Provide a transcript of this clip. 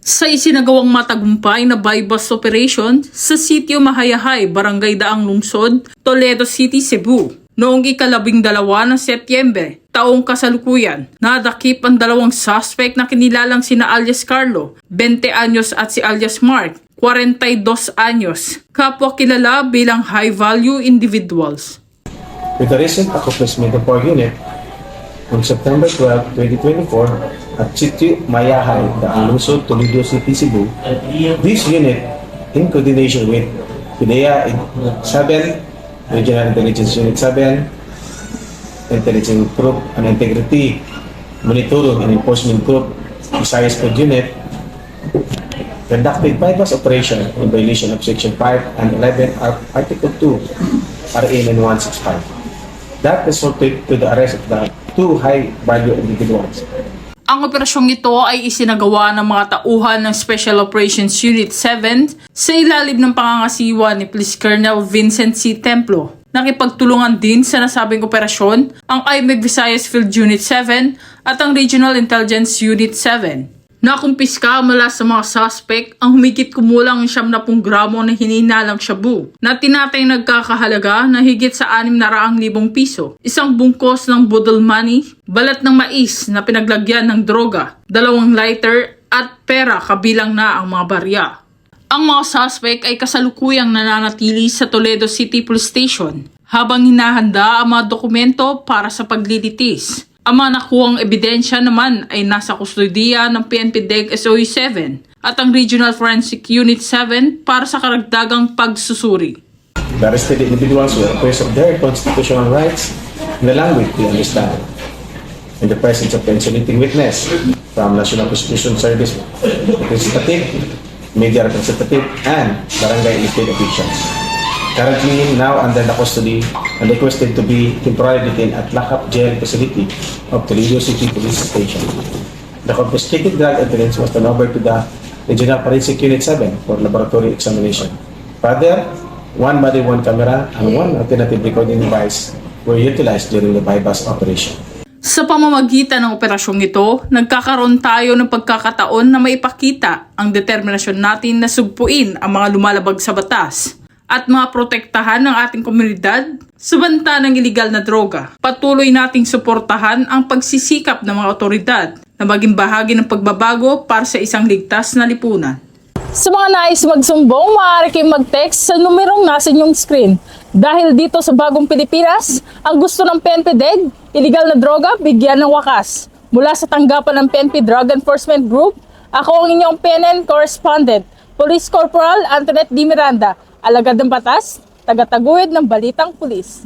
Sa isinagawang matagumpay na buy-bust operation sa sitio Mahayahay, Barangay Daang Lungsod, Toledo City, Cebu. Noong ika-12 ng Setyembre, taong kasalukuyan, nadakip ang dalawang suspect na kinilalang sina alias Carlo, 20 anyos at si alias Mark, 42 anyos, kapwa kilala bilang high-value individuals. With the recent accomplishment of our unit on September 12, 2024 at Sitio Mayahay, Daang Lungsod, Toledo City, Cebu, this unit, in coordination with PIDEA 7, Regional Intelligence Unit 7, Intelligence Group and Integrity Monitoring and Enforcement Group, Visayas Code Unit, conducted bypass operation in violation of Section 5 and 11 of Article 2, RA 9165. That resulted to the arrest of the two high-value individuals. Ang operasyong ito ay isinagawa ng mga tauhan ng Special Operations Unit 7 sa ilalim ng pangangasiwa ni Police Colonel Vincent C. Templo. Nakipagtulungan din sa nasabing operasyon ang IMEC Visayas Field Unit 7 at ang Regional Intelligence Unit 7. Nakumpiska mula sa mga suspect ang humigit kumulang 70 gramo na hinihinalang shabu na tinatay nagkakahalaga na higit sa 600,000 piso, isang bungkos ng budol money, balat ng mais na pinaglagyan ng droga, 2 lighter at pera kabilang na ang mga barya. Ang mga suspect ay kasalukuyang nananatili sa Toledo City Police Station habang hinahanda ang mga dokumento para sa paglilitis. Ang mga nakuhang ebidensya naman ay nasa kustodiya ng PNP DEG SOE 7 at ang Regional Forensic Unit 7 para sa karagdagang pagsusuri. The arrested individuals were apprised of their constitutional rights in the language they understand. In the presence of the insulating witness from National Prosecution Service representative, media representative, and barangay elected officials. Currently now under the custody and requested to be temporarily detained at lockup jail facility of Toledo City Police Station. The confiscated drug evidence was turned over to the Regional Forensic Unit 7 for laboratory examination. Further, one body, one camera, and one alternative recording device were utilized during the bypass operation. Sa pamamagitan ng operasyong ito, nagkakaroon tayo ng pagkakataon na maipakita ang determinasyon natin na sugpuin ang mga lumalabag sa batas at maprotektahan ng ating komunidad sa banta ng iligal na droga. Patuloy nating suportahan ang pagsisikap ng mga otoridad na maging bahagi ng pagbabago para sa isang ligtas na lipunan. Sa mga nais magsumbong, maaari kayong mag-text sa numerong nasa inyong screen. Dahil dito sa bagong Pilipinas, ang gusto ng PNP DEG, iligal na droga, bigyan ng wakas. Mula sa tanggapan ng PNP Drug Enforcement Group, ako ang inyong PNN correspondent, Police Corporal Antoinette D. Miranda, alagad ng batas, tagataguyod ng Balitang Pulis.